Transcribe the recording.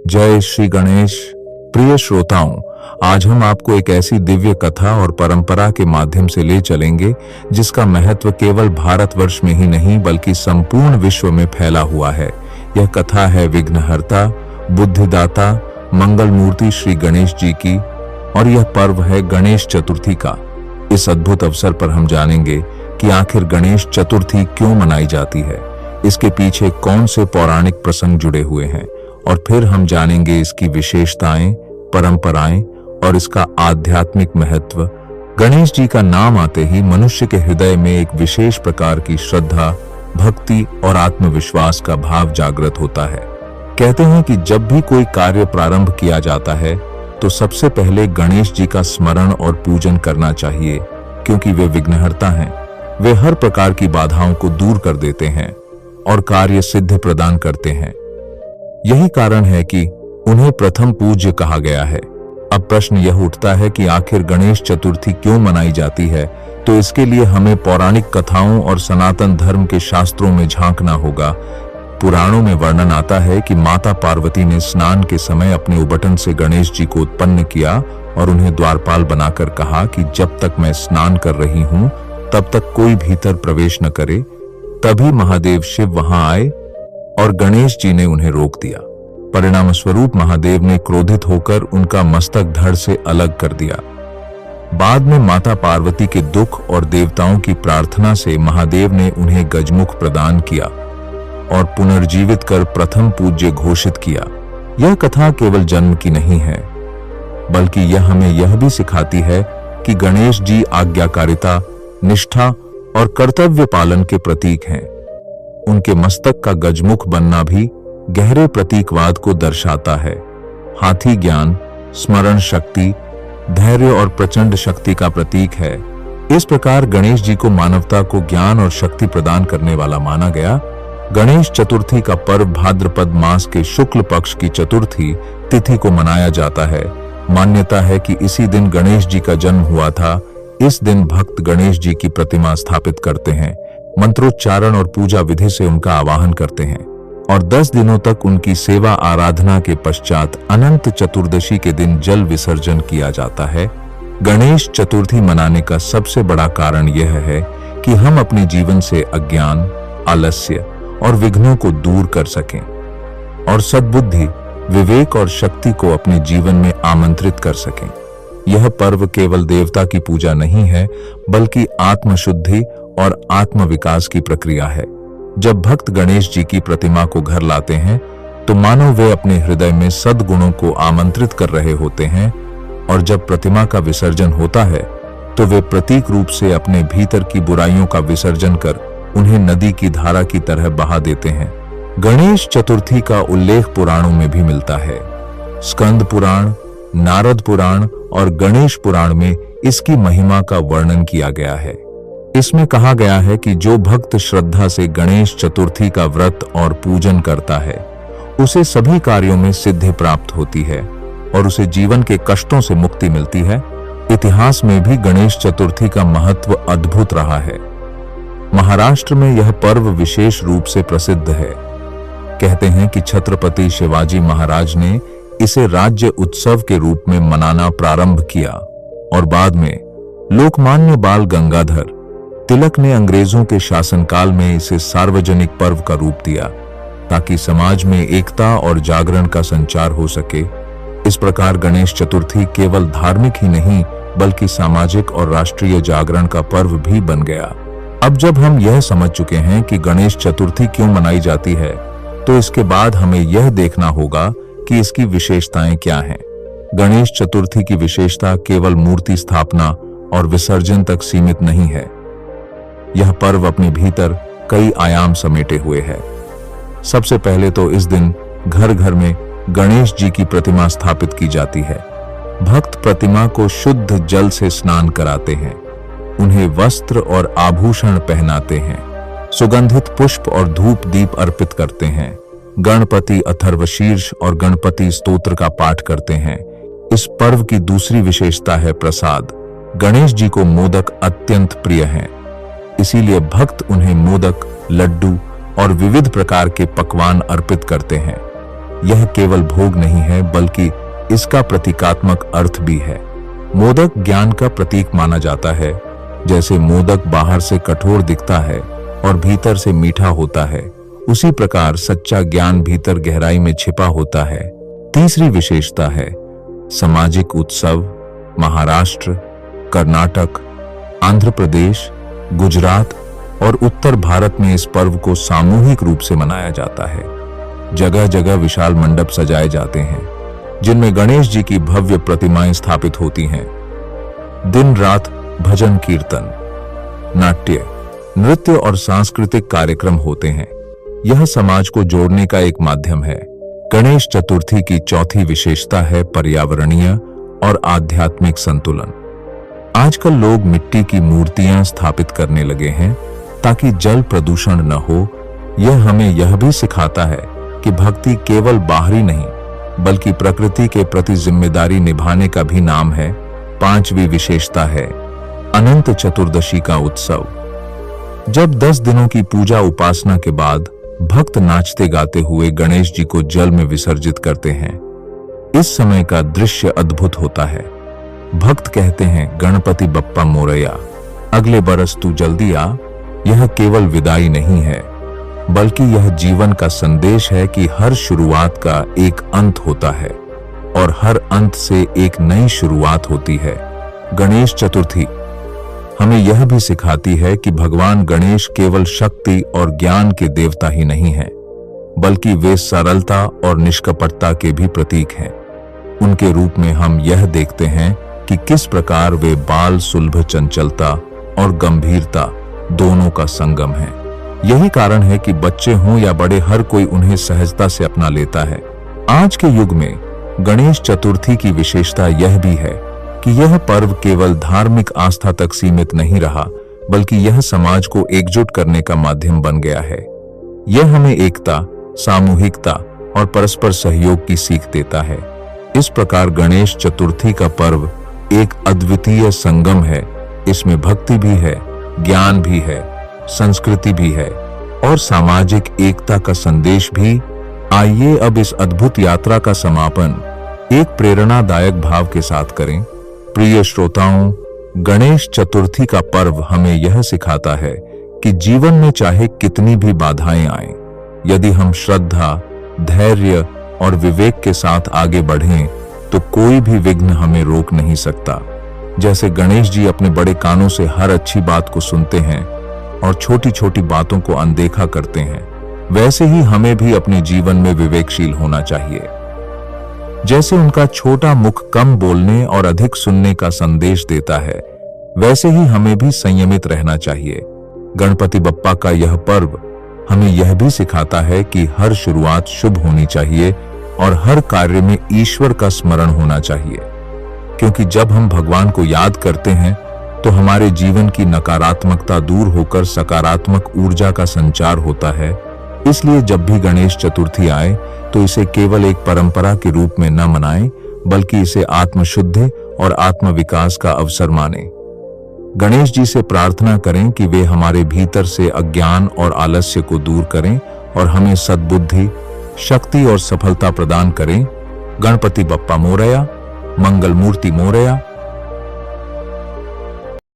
जय श्री गणेश। प्रिय श्रोताओं, आज हम आपको एक ऐसी दिव्य कथा और परंपरा के माध्यम से ले चलेंगे जिसका महत्व केवल भारतवर्ष में ही नहीं बल्कि संपूर्ण विश्व में फैला हुआ है। यह कथा है विघ्नहर्ता, बुद्धिदाता, मंगल मूर्ति श्री गणेश जी की और यह पर्व है गणेश चतुर्थी का। इस अद्भुत अवसर पर हम जानेंगे कि आखिर गणेश चतुर्थी क्यों मनाई जाती है, इसके पीछे कौन से पौराणिक प्रसंग जुड़े हुए हैं और फिर हम जानेंगे इसकी विशेषताएं, परंपराएं और इसका आध्यात्मिक महत्व। गणेश जी का नाम आते ही मनुष्य के हृदय में एक विशेष प्रकार की श्रद्धा, भक्ति और आत्मविश्वास का भाव जागृत होता है। कहते हैं कि जब भी कोई कार्य प्रारंभ किया जाता है तो सबसे पहले गणेश जी का स्मरण और पूजन करना चाहिए, क्योंकि वे विघ्नहर्ता हैं। वे हर प्रकार की बाधाओं को दूर कर देते हैं और कार्य सिद्धि प्रदान करते हैं। यही कारण है कि उन्हें प्रथम पूज्य कहा गया है। अब प्रश्न यह उठता है कि आखिर गणेश चतुर्थी क्यों मनाई जाती है, तो इसके लिए हमें पौराणिक कथाओं और सनातन धर्म के शास्त्रों में झांकना होगा। पुराणों में वर्णन आता है कि माता पार्वती ने स्नान के समय अपने उबटन से गणेश जी को उत्पन्न किया और उन्हें द्वारपाल बनाकर कहा कि जब तक मैं स्नान कर रही हूं तब तक कोई भीतर प्रवेश न करे। तभी महादेव शिव वहां आए और गणेश जी ने उन्हें रोक दिया। परिणाम स्वरूप महादेव ने क्रोधित होकर उनका मस्तक धड़ से अलग कर दिया। बाद में माता पार्वती के दुख और देवताओं की प्रार्थना से महादेव ने उन्हें गजमुख प्रदान किया और पुनर्जीवित कर प्रथम पूज्य घोषित किया। यह कथा केवल जन्म की नहीं है, बल्कि यह हमें यह भी सिखाती है कि गणेश जी आज्ञाकारिता, निष्ठा और कर्तव्य पालन के प्रतीक हैं। उनके मस्तक का गजमुख बनना भी गहरे प्रतीकवाद को दर्शाता है। हाथी ज्ञान, स्मरण शक्ति, धैर्य और प्रचंड शक्ति का प्रतीक है। इस प्रकार गणेश जी को मानवता को ज्ञान और शक्ति प्रदान करने वाला माना गया। गणेश चतुर्थी का पर्व भाद्रपद मास के शुक्ल पक्ष की चतुर्थी तिथि को मनाया जाता है। मान्यता है कि इसी दिन गणेश जी का जन्म हुआ था। इस दिन भक्त गणेश जी की प्रतिमा स्थापित करते हैं, मंत्रोच्चारण और पूजा विधि से उनका आवाहन करते हैं और 10 दिनों तक उनकी सेवा आराधना के पश्चात अनंत चतुर्दशी के दिन जल विसर्जन किया जाता है। गणेश चतुर्थी मनाने का सबसे बड़ा कारण यह है कि हम अपने जीवन से अज्ञान, आलस्य और विघ्नों को दूर कर सकें और सद्बुद्धि, विवेक और शक्ति को अपने जीवन में आमंत्रित कर सकें। यह पर्व केवल देवता की पूजा नहीं है, बल्कि आत्मशुद्धि और आत्म विकास की प्रक्रिया है। जब भक्त गणेश जी की प्रतिमा को घर लाते हैं तो मानो वे अपने हृदय में सद्गुणों को आमंत्रित कर रहे होते हैं, और जब प्रतिमा का विसर्जन होता है तो वे प्रतीक रूप से अपने भीतर की बुराइयों का विसर्जन कर उन्हें नदी की धारा की तरह बहा देते हैं। गणेश चतुर्थी का उल्लेख पुराणों में भी मिलता है। स्कंद पुराण, नारद पुराण और गणेश पुराण में इसकी महिमा का वर्णन किया गया है। इसमें कहा गया है कि जो भक्त श्रद्धा से गणेश चतुर्थी का व्रत और पूजन करता है उसे सभी कार्यों में सिद्धि प्राप्त होती है और उसे जीवन के कष्टों से मुक्ति मिलती है। इतिहास में भी गणेश चतुर्थी का महत्व अद्भुत रहा है। महाराष्ट्र में यह पर्व विशेष रूप से प्रसिद्ध है। कहते हैं कि छत्रपति शिवाजी महाराज ने इसे राज्य उत्सव के रूप में मनाना प्रारंभ किया और बाद में लोकमान्य बाल गंगाधर तिलक ने अंग्रेजों के शासनकाल में इसे सार्वजनिक पर्व का रूप दिया ताकि समाज में एकता और जागरण का संचार हो सके। इस प्रकार गणेश चतुर्थी केवल धार्मिक ही नहीं बल्कि सामाजिक और राष्ट्रीय जागरण का पर्व भी बन गया। अब जब हम यह समझ चुके हैं कि गणेश चतुर्थी क्यों मनाई जाती है, तो इसके बाद हमें यह देखना होगा कि इसकी विशेषताएं क्या हैं। गणेश चतुर्थी की विशेषता केवल मूर्ति स्थापना और विसर्जन तक सीमित नहीं है। यह पर्व अपने भीतर कई आयाम समेटे हुए है। सबसे पहले तो इस दिन घर घर में गणेश जी की प्रतिमा स्थापित की जाती है। भक्त प्रतिमा को शुद्ध जल से स्नान कराते हैं, उन्हें वस्त्र और आभूषण पहनाते हैं, सुगंधित पुष्प और धूप दीप अर्पित करते हैं, गणपति अथर्वशीर्ष और गणपति स्तोत्र का पाठ करते हैं। इस पर्व की दूसरी विशेषता है प्रसाद। गणेश जी को मोदक अत्यंत प्रिय हैं, इसीलिए भक्त उन्हें मोदक, लड्डू और विविध प्रकार के पकवान अर्पित करते हैं। यह केवल भोग नहीं है बल्कि इसका प्रतीकात्मक अर्थ भी है। मोदक ज्ञान का प्रतीक माना जाता है। जैसे मोदक बाहर से कठोर दिखता है और भीतर से मीठा होता है, उसी प्रकार सच्चा ज्ञान भीतर गहराई में छिपा होता है। तीसरी विशेषता है सामाजिक उत्सव। महाराष्ट्र, कर्नाटक, आंध्र प्रदेश, गुजरात और उत्तर भारत में इस पर्व को सामूहिक रूप से मनाया जाता है। जगह जगह विशाल मंडप सजाए जाते हैं जिनमें गणेश जी की भव्य प्रतिमाएं स्थापित होती हैं। दिन रात भजन कीर्तन, नाट्य, नृत्य और सांस्कृतिक कार्यक्रम होते हैं। यह समाज को जोड़ने का एक माध्यम है। गणेश चतुर्थी की चौथी विशेषता है पर्यावरणीय और आध्यात्मिक संतुलन। आजकल लोग मिट्टी की मूर्तियां स्थापित करने लगे हैं ताकि जल प्रदूषण न हो। यह हमें यह भी सिखाता है कि भक्ति केवल बाहरी नहीं बल्कि प्रकृति के प्रति जिम्मेदारी निभाने का भी नाम है। पांचवी विशेषता है अनंत चतुर्दशी का उत्सव। जब 10 दिनों की पूजा उपासना के बाद भक्त नाचते गाते हुए गणेश जी को जल में विसर्जित करते हैं, इस समय का दृश्य अद्भुत होता है। भक्त कहते हैं, गणपति बप्पा मोरया, अगले बरस तू जल्दी आ। यह केवल विदाई नहीं है बल्कि यह जीवन का संदेश है कि हर शुरुआत का एक अंत होता है और हर अंत से एक नई शुरुआत होती है। गणेश चतुर्थी हमें यह भी सिखाती है कि भगवान गणेश केवल शक्ति और ज्ञान के देवता ही नहीं हैं, बल्कि वे सरलता और निष्कपटता के भी प्रतीक हैं। उनके रूप में हम यह देखते हैं कि किस प्रकार वे बाल सुलभ चंचलता और गंभीरता दोनों का संगम है। यही कारण है कि बच्चे हों या बड़े, हर कोई उन्हें सहजता से अपना लेता है। आज के युग में गणेश चतुर्थी की विशेषता यह भी है कि यह पर्व केवल धार्मिक आस्था तक सीमित नहीं रहा बल्कि यह समाज को एकजुट करने का माध्यम बन गया है। यह हमें एकता, सामूहिकता और परस्पर सहयोग की सीख देता है। इस प्रकार गणेश चतुर्थी का पर्व एक अद्वितीय संगम है। इसमें भक्ति भी है, ज्ञान भी है, संस्कृति भी है और सामाजिक एकता का संदेश भी। आइए अब इस अद्भुत यात्रा का समापन एक प्रेरणादायक भाव के साथ करें। प्रिय श्रोताओं, गणेश चतुर्थी का पर्व हमें यह सिखाता है कि जीवन में चाहे कितनी भी बाधाएं आएं, यदि हम श्रद्धा, धैर्य और विवेक के साथ आगे बढ़ें तो कोई भी विघ्न हमें रोक नहीं सकता। जैसे गणेश जी अपने बड़े कानों से हर अच्छी बात को सुनते हैं और छोटी छोटी बातों को अनदेखा करते हैं, वैसे ही हमें भी अपने जीवन में विवेकशील होना चाहिए। जैसे उनका छोटा मुख कम बोलने और अधिक सुनने का संदेश देता है, वैसे ही हमें भी संयमित रहना चाहिए। गणपति बप्पा का यह पर्व हमें यह भी सिखाता है कि हर शुरुआत शुभ होनी चाहिए और हर कार्य में ईश्वर का स्मरण होना चाहिए, क्योंकि जब हम भगवान को याद करते हैं तो हमारे जीवन की नकारात्मकता दूर होकर सकारात्मक ऊर्जा का संचार होता है। इसलिए जब भी गणेश चतुर्थी आए तो इसे केवल एक परंपरा के रूप में न मनाएं, बल्कि इसे आत्मशुद्धि और आत्मविकास का अवसर मानें। गणेश जी से प्रार्थना करें कि वे हमारे भीतर से अज्ञान और आलस्य को दूर करें और हमें सद्बुद्धि, शक्ति और सफलता प्रदान करें। गणपति बप्पा मोरया, मंगल मूर्ति मोरया।